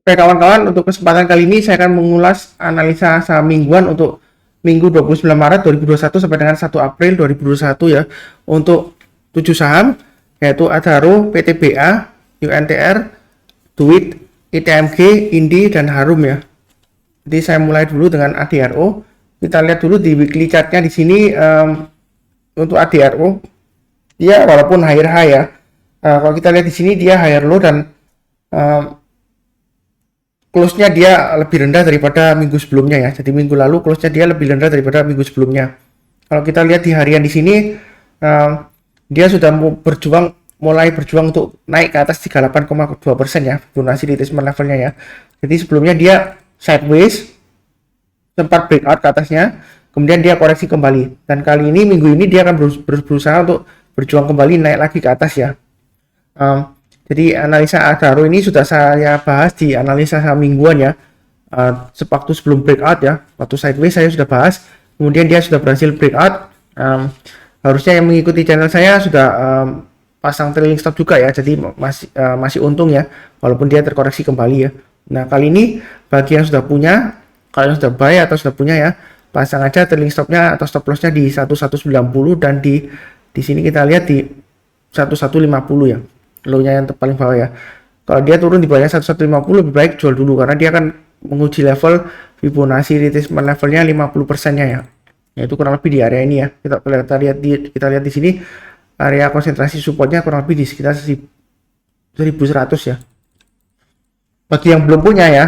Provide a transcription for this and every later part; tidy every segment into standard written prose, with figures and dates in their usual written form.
Oke kawan-kawan, untuk kesempatan kali ini saya akan mengulas analisa saham mingguan untuk Minggu 29 Maret 2021 sampai dengan 1 April 2021 ya. Untuk 7 saham yaitu Adaro, PTBA, UNTR, Duit, ITMG, Indi, dan Harum ya. Jadi saya mulai dulu dengan ADRO. Kita lihat dulu di weekly chartnya di sini. Untuk ADRO dia walaupun higher high ya. Kalau kita lihat di sini dia higher low dan close-nya dia lebih rendah daripada minggu sebelumnya ya. Jadi minggu lalu close-nya dia lebih rendah daripada minggu sebelumnya. Kalau kita lihat di harian di sini, dia sudah mulai berjuang untuk naik ke atas 38,2% ya, Fibonacci retracement levelnya ya. Jadi sebelumnya dia sideways, sempat breakout ke atasnya, kemudian dia koreksi kembali. Dan kali ini minggu ini dia akan berusaha untuk berjuang kembali naik lagi ke atas ya. Jadi analisa Adaro ini sudah saya bahas di analisa saham mingguan ya. Sewaktu sebelum breakout ya, waktu sideways saya sudah bahas. Kemudian dia sudah berhasil breakout. Harusnya yang mengikuti channel saya sudah pasang trailing stop juga ya. Jadi masih untung ya, walaupun dia terkoreksi kembali ya. Nah kali ini bagi yang sudah punya, kalau yang sudah buy atau sudah punya ya, pasang aja trailing stopnya atau stop lossnya di 1190 dan di sini kita lihat di 1150 ya. Low-nya yang paling bawah ya. Kalau dia turun di bawahnya 1150 lebih baik jual dulu karena dia akan menguji level Fibonacci retracement levelnya 50%-nya ya. Yaitu kurang lebih di area ini ya. Kita lihat di sini area konsentrasi supportnya kurang lebih di sekitar 1100 ya. Bagi yang belum punya ya,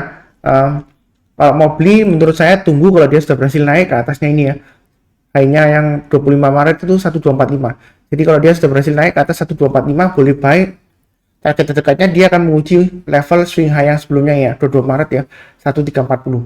kalau mau beli menurut saya tunggu kalau dia sudah berhasil naik ke atasnya ini ya. High-nya yang 25 Maret itu 1245. Jadi kalau dia sudah berhasil naik ke atas 1245 boleh buy. Target terdekatnya dia akan menguji level swing high yang sebelumnya ya, 22 Maret ya, 1340.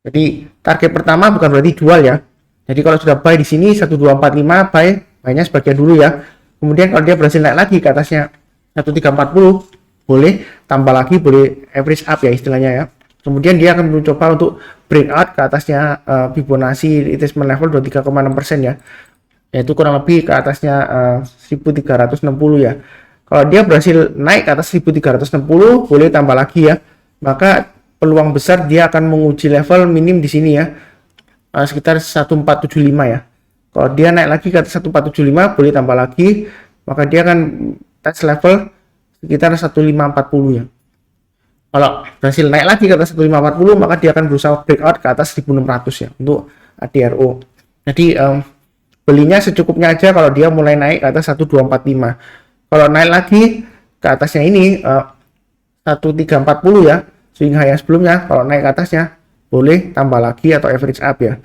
Jadi target pertama bukan berarti jual ya. Jadi kalau sudah buy di sini 1245 buy-nya sebagian dulu ya. Kemudian kalau dia berhasil naik lagi ke atasnya 1340 boleh tambah lagi, boleh average up ya istilahnya ya. Kemudian dia akan mencoba untuk breakout ke atasnya Fibonacci retracement level 23,6% ya. Yaitu kurang lebih ke atasnya 1360 ya. Kalau dia berhasil naik ke atas 1360 boleh tambah lagi ya. Maka peluang besar dia akan menguji level minim di sini ya. Sekitar 1475 ya. Kalau dia naik lagi ke atas 1475 boleh tambah lagi, maka dia akan tes level sekitar 1540 ya. Kalau berhasil naik lagi ke atas 1540 maka dia akan berusaha breakout ke atas 1600 ya untuk ADRO. Jadi belinya secukupnya aja kalau dia mulai naik ke atas 1245. Kalau naik lagi ke atasnya ini 1340 ya, swing high yang sebelumnya, kalau naik ke atasnya boleh tambah lagi atau average up ya.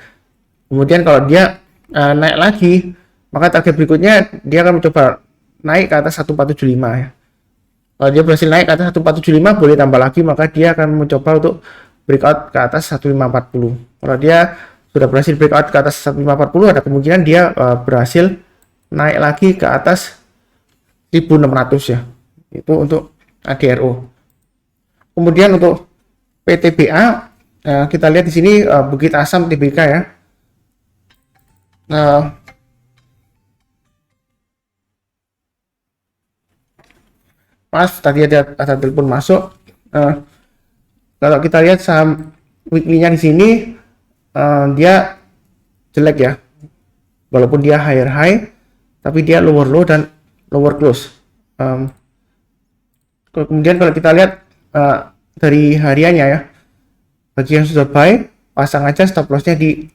Kemudian kalau dia naik lagi, maka target berikutnya dia akan mencoba naik ke atas 1475 ya. Kalau dia berhasil naik ke atas 1475 boleh tambah lagi, maka dia akan mencoba untuk breakout ke atas 1540. Kalau dia sudah berhasil breakout ke atas 1540 ada kemungkinan dia berhasil naik lagi ke atas 1600 ya. Itu untuk ADRO. Kemudian untuk PTBA kita lihat di sini Bukit Asam TBK ya. Mas tadi ada telepon masuk. Kalau kita lihat saham weekly-nya di sini dia jelek ya, walaupun dia higher high tapi dia lower low dan lower close. Kemudian kalau kita lihat dari hariannya ya, bagi yang sudah buy pasang aja stop lossnya di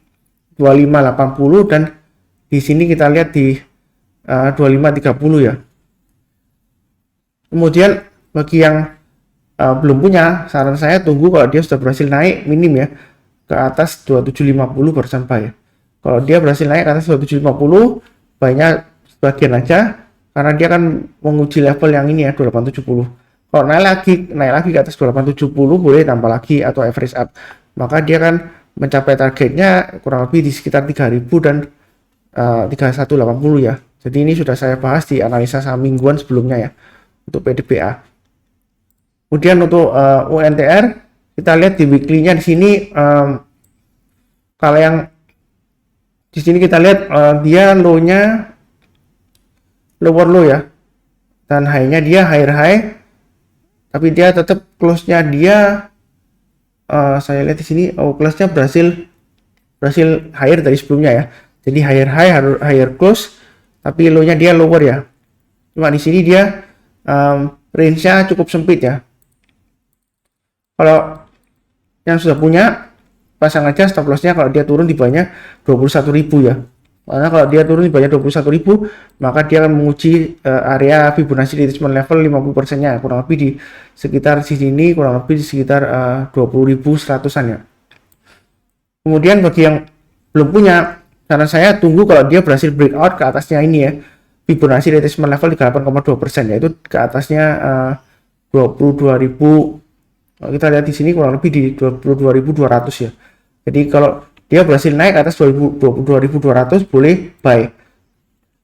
2580 dan di sini kita lihat di 2530 ya. Kemudian bagi yang belum punya, saran saya tunggu kalau dia sudah berhasil naik minim ya ke atas 2750 barusan buy. Kalau dia berhasil naik ke atas 2750 buy-nya sebagian aja karena dia akan menguji level yang ini ya 2870. Kalau naik lagi ke atas 2870 boleh tambah lagi atau average up. Maka dia akan mencapai targetnya kurang lebih di sekitar 3000 dan 3180 ya. Jadi ini sudah saya bahas di analisa saham mingguan sebelumnya ya untuk PTBA. Kemudian untuk UNTR kita lihat di weekly-nya di sini kalau yang di sini kita lihat dia low-nya lower low ya dan high-nya dia higher high tapi dia tetap close-nya dia saya lihat di sini, close-nya berhasil higher dari sebelumnya ya. Jadi higher high, higher close, tapi low-nya dia lower ya. Cuma di sini dia range-nya cukup sempit ya. Kalau yang sudah punya, pasang aja stop loss-nya kalau dia turun di bawahnya 21.000 ya. Karena kalau dia turun di bawahnya 21.000, maka dia akan menguji area Fibonacci retracement level 50%-nya, kurang lebih di sekitar sini, kurang lebih di sekitar 20.100-an ya. Kemudian bagi yang belum punya, saran saya tunggu kalau dia berhasil breakout ke atasnya ini ya, Fibonacci retracement level 38,2%, yaitu ke atasnya 22.000. Kita lihat di sini kurang lebih di 22.200 ya. Jadi kalau dia berhasil naik ke atas 22.200 boleh buy.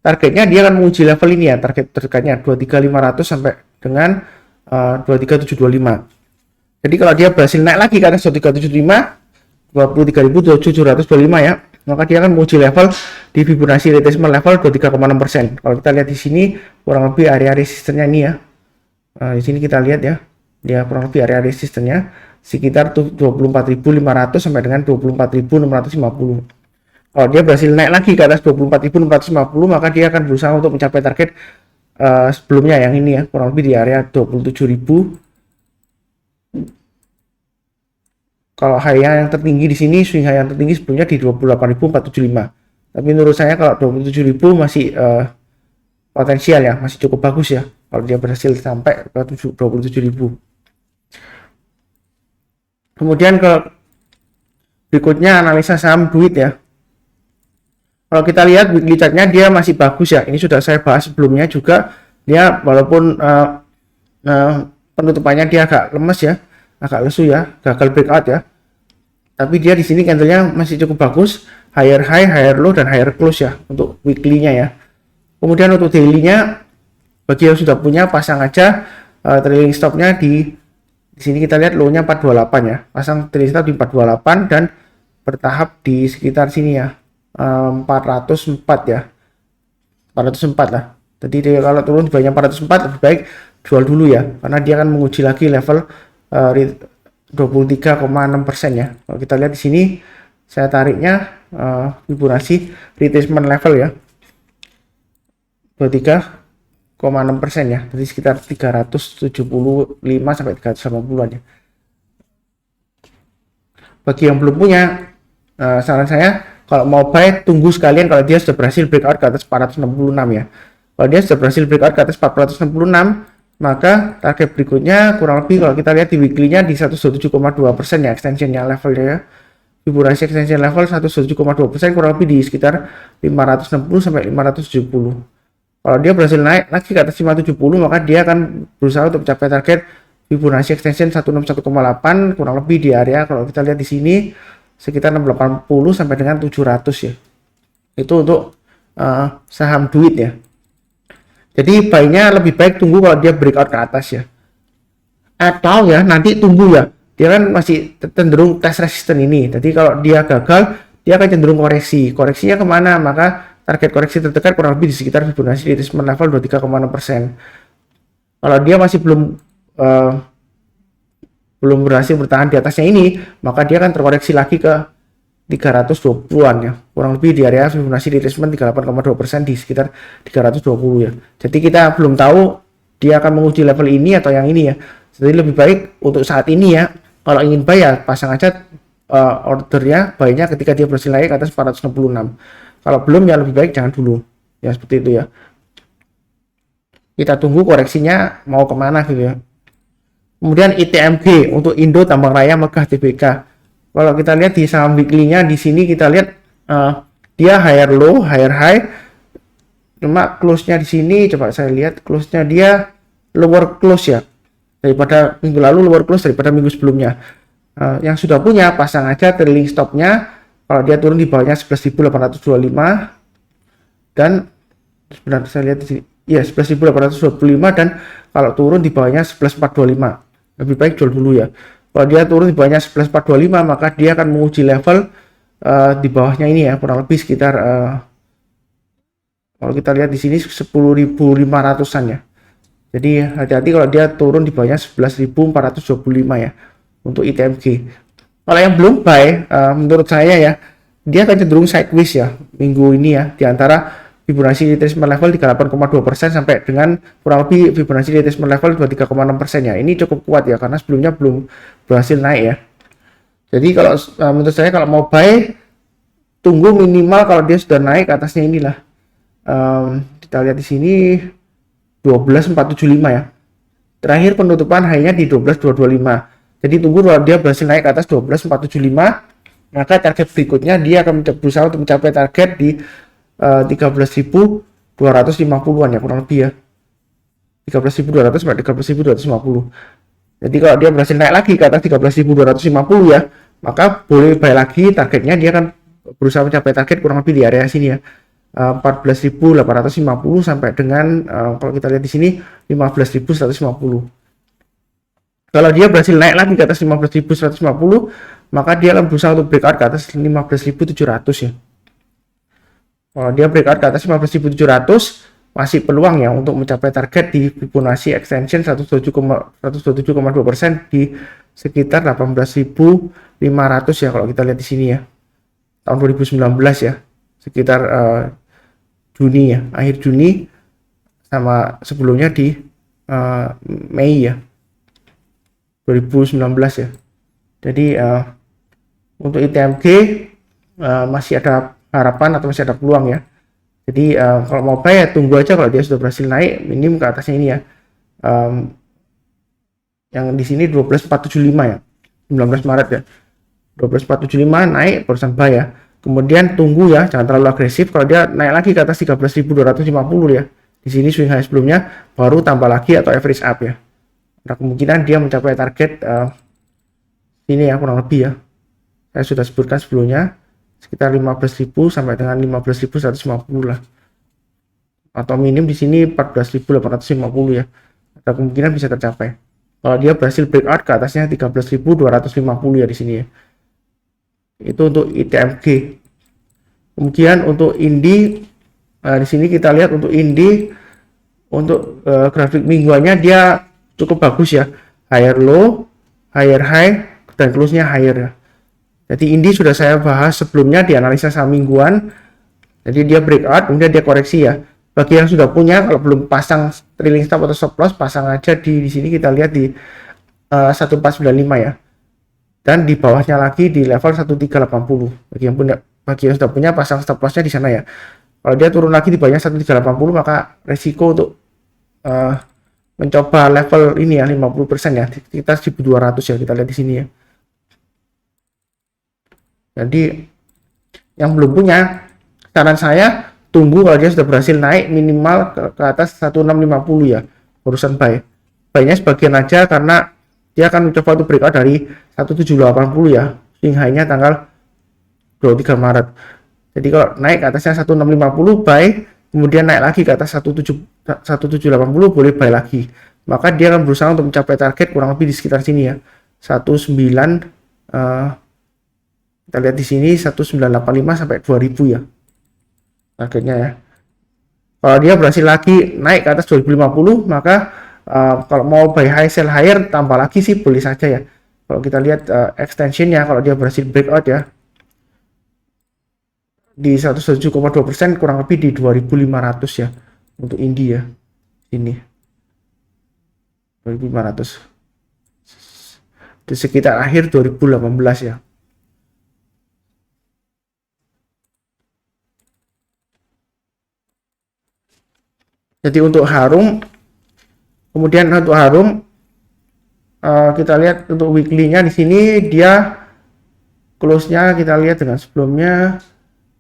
Targetnya dia akan menguji level ini ya, target terdekatnya 23.500 sampai dengan 23.725. Jadi kalau dia berhasil naik lagi ke atas 23.725, 23.725 ya, maka dia akan menguji level di Fibonacci retracement level 23,6%. Kalau kita lihat di sini kurang lebih area resistennya ini ya. Di sini kita lihat ya, dia kurang lebih area resistennya sekitar 24.500 sampai dengan 24.650. Kalau dia berhasil naik lagi ke atas 24.650, maka dia akan berusaha untuk mencapai target sebelumnya yang ini ya, kurang lebih di area 27.000. Kalau high yang tertinggi di sini, swing high yang tertinggi sebelumnya di 28.475. Tapi menurut saya kalau 27.000 masih potensial ya, masih cukup bagus ya kalau dia berhasil sampai ke 27.000. Kemudian ke berikutnya analisa saham duit ya. Kalau kita lihat weekly chartnya dia masih bagus ya. Ini sudah saya bahas sebelumnya juga. Dia walaupun penutupannya dia agak lemes ya, agak lesu ya, gagal breakout ya. Tapi dia di sini candlenya masih cukup bagus, higher high, higher low dan higher close ya untuk weekly-nya ya. Kemudian untuk daily-nya, bagi yang sudah punya pasang aja trailing stop-nya di sini kita lihat low-nya 428 ya. Pasang trailing stop di 428 dan bertahap di sekitar sini ya. 404 ya. 404 lah. Jadi dia kalau turun di bawahnya 404 lebih baik jual dulu ya, karena dia akan menguji lagi level 23,6% ya. Kalau kita lihat di sini saya tariknya Fibonacci retracement level ya. 23,6% ya, jadi sekitar 375 sampai 380-an ya. Bagi yang belum punya, saran saya kalau mau buy tunggu sekalian kalau dia sudah berhasil breakout ke atas 466 ya. Kalau dia sudah berhasil breakout ke atas 466, maka target berikutnya kurang lebih kalau kita lihat di weekly-nya di 127,2% ya, extension-nya levelnya ya. Fibonacci extension level 127,2% kurang lebih di sekitar 560 sampai 570. Kalau dia berhasil naik lagi ke atas 570, maka dia akan berusaha untuk mencapai target Fibonacci extension 161,8 kurang lebih di area kalau kita lihat di sini sekitar 680 sampai dengan 700 ya. Itu untuk saham duit ya. Jadi buy-nya lebih baik tunggu kalau dia breakout ke atas ya. Atau ya nanti tunggu ya. Dia kan masih cenderung tes resisten ini. Jadi kalau dia gagal, dia akan cenderung koreksi. Koreksinya kemana? Maka target koreksi terdekat kurang lebih di sekitar Fibonacci retracement level 23,6%. Kalau dia masih belum berhasil bertahan di atasnya ini, maka dia akan terkoreksi lagi ke 320-an ya. Kurang lebih di area Fibonacci retracement 38,2% di sekitar 320 ya. Jadi kita belum tahu dia akan menguji level ini atau yang ini ya. Jadi lebih baik untuk saat ini ya, kalau ingin buy ya pasang aja ordernya, buy-nya ketika dia berhasil naik ke atas 466. Kalau belum ya lebih baik jangan dulu ya, seperti itu ya. Kita tunggu koreksinya mau kemana gitu ya. Kemudian ITMG untuk Indo Tambang Raya Megah Tbk. Kalau kita lihat di saham weekly-nya di sini kita lihat dia higher low, higher high. Cuma close-nya di sini coba saya lihat close-nya dia lower close ya. Daripada minggu lalu lower close daripada minggu sebelumnya. Yang sudah punya pasang aja trailing stop-nya. Kalau dia turun di bawahnya 11.825 dan sebenarnya saya lihat di sini ya 11.825 dan kalau turun di bawahnya 11.425 lebih baik jual dulu ya. Kalau dia turun di bawahnya 11.425 maka dia akan menguji level di bawahnya ini ya, kurang lebih sekitar kalau kita lihat di sini 10.500-an ya. Jadi hati-hati kalau dia turun di bawahnya 11.425 ya untuk ITMG. Kalau yang belum buy, menurut saya ya, dia akan cenderung sideways ya minggu ini ya, di antara Fibonacci retracement level 38,2% sampai dengan kurang lebih Fibonacci retracement level 23,6% ya. Ini cukup kuat ya karena sebelumnya belum berhasil naik ya. Jadi kalau menurut saya kalau mau buy, tunggu minimal kalau dia sudah naik ke atasnya inilah. Kita lihat di sini 12.475 ya. Terakhir penutupan hanya di 12.225. Jadi tunggu kalau dia berhasil naik ke atas 12.475, maka target berikutnya dia akan berusaha untuk mencapai target di 13.250-an ya kurang lebih ya. 13.200 sampai 13.250. Jadi kalau dia berhasil naik lagi ke atas 13.250 ya, maka boleh buy lagi. Targetnya dia akan berusaha mencapai target kurang lebih di area sini ya. 14.850 sampai dengan kalau kita lihat di sini 15.150. Kalau dia berhasil naik lagi ke atas 15.150, maka dia akan berusaha untuk breakout ke atas 15.700 ya. Kalau dia breakout ke atas 15.700, masih peluang ya untuk mencapai target di Fibonacci extension 127,2% di sekitar 18.500 ya kalau kita lihat di sini ya. Tahun 2019 ya. Sekitar Juni ya, akhir Juni sama sebelumnya di Mei ya. 2019 ya. Jadi untuk ITMG masih ada harapan atau masih ada peluang ya. Jadi kalau mau buy ya tunggu aja kalau dia sudah berhasil naik minim ke atasnya ini ya. Yang di sini 12.475 ya. 19 Maret ya. 12.475 naik barusan buy ya. Kemudian tunggu ya, jangan terlalu agresif. Kalau dia naik lagi ke atas 13.250 ya. Di sini swing high sebelumnya baru tambah lagi atau average up ya. Nah, kemungkinan dia mencapai target ini ya kurang lebih ya. Saya sudah sebutkan sebelumnya sekitar 15.000 sampai dengan 15.150 lah. Atau minim di sini 14.850 ya. Ada kemungkinan bisa tercapai. Kalau dia berhasil breakout ke atasnya 13.250 ya di sini ya. Itu untuk ITMG. Kemudian untuk Indi di sini kita lihat untuk Indi untuk grafik mingguannya dia cukup bagus ya, higher low, higher high, dan close-nya higher ya. Jadi Indi sudah saya bahas sebelumnya di analisa saham mingguan. Jadi dia breakout, kemudian dia koreksi ya. Bagi yang sudah punya, kalau belum pasang trailing stop atau stop loss, pasang aja di sini kita lihat di 1495 ya. Dan di bawahnya lagi di level 1380. Bagi yang sudah punya, pasang stop loss-nya di sana ya. Kalau dia turun lagi di bawahnya 1380, maka resiko untuk mencoba level ini ya 50% ya, sekitar 1.200 ya kita lihat di sini ya. Jadi yang belum punya, saran saya tunggu kalau dia sudah berhasil naik minimal ke atas 1650 ya, urusan buy. Buy-nya sebagian aja karena dia akan mencoba untuk breakout dari 1780 ya, swing high-nya tanggal 23 Maret. Jadi kalau naik ke atasnya 1650 buy, kemudian naik lagi ke atas 1780 boleh buy lagi. Maka dia akan berusaha untuk mencapai target kurang lebih di sekitar sini ya. 19 kita lihat di sini 1985 sampai 2000 ya. Targetnya ya. Kalau dia berhasil lagi naik ke atas 2050, maka kalau mau buy high sell higher tambah lagi sih boleh saja ya. Kalau kita lihat extensionnya, kalau dia berhasil breakout ya di 107,2% kurang lebih di 2500 ya untuk India ini 2500 di sekitar akhir 2018 ya. Jadi untuk Harum, kemudian untuk Harum kita lihat untuk weekly-nya di sini dia close-nya kita lihat dengan sebelumnya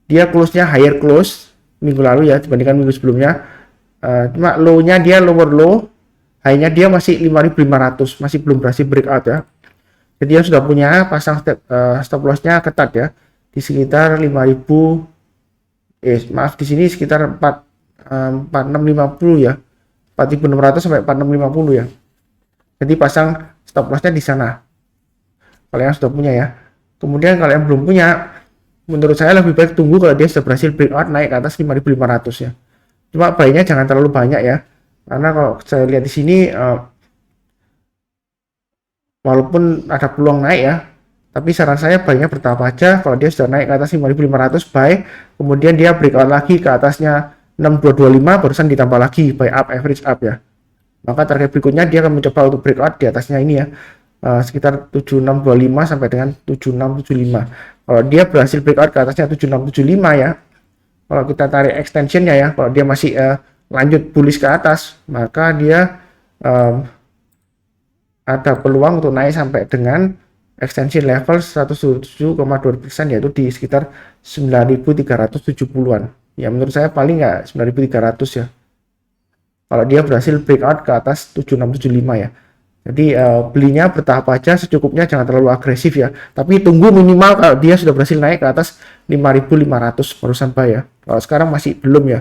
dia close-nya higher close minggu lalu ya dibandingkan minggu sebelumnya. Cuma low-nya dia lower low, high-nya dia masih 5.500, masih belum berhasil breakout ya. Jadi dia sudah punya pasang stop loss-nya ketat ya di sekitar 5.000 maaf di sini sekitar 4650 ya. 4.600 sampai 4650 ya. Jadi pasang stop loss-nya di sana. Kalau yang sudah punya ya. Kemudian kalau yang belum punya, menurut saya lebih baik tunggu kalau dia sudah berhasil breakout naik ke atas 5.500 ya. Cuma buy-nya jangan terlalu banyak ya. Karena kalau saya lihat di sini walaupun ada peluang naik ya, tapi saran saya baiknya bertahap aja. Kalau dia sudah naik ke atas 5.500 buy, kemudian dia breakout lagi ke atasnya 6225 barusan ditambah lagi buy up, average up ya. Maka target berikutnya dia akan mencoba untuk breakout di atasnya ini ya, sekitar 7625 sampai dengan 7675. Kalau dia berhasil breakout ke atasnya 7675 ya, kalau kita tarik extensionnya ya, kalau dia masih lanjut bullish ke atas, maka dia ada peluang untuk naik sampai dengan extension level 107,2% yaitu di sekitar 9.370-an. Ya menurut saya paling nggak 9.300 ya. Kalau dia berhasil breakout ke atas 7675 ya. Jadi belinya bertahap aja secukupnya, jangan terlalu agresif ya. Tapi tunggu minimal kalau dia sudah berhasil naik ke atas 5.500 barusan buy ya. Kalau sekarang masih belum ya.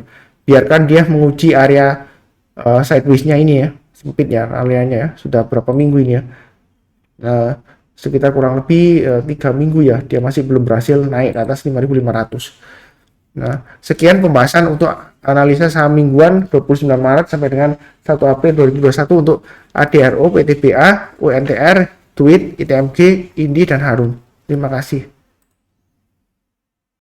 Biarkan dia menguji area sideways-nya ini ya, sempit ya areanya ya. Sudah berapa minggu ini ya? Sekitar kurang lebih 3 minggu ya, dia masih belum berhasil naik ke atas 5.500. Nah, sekian pembahasan untuk analisa saham mingguan 29 Maret sampai dengan 1 April 2021 untuk ADRO, PTBA, UNTR, TWIT, ITMG, INDI, dan Harum. Terima kasih.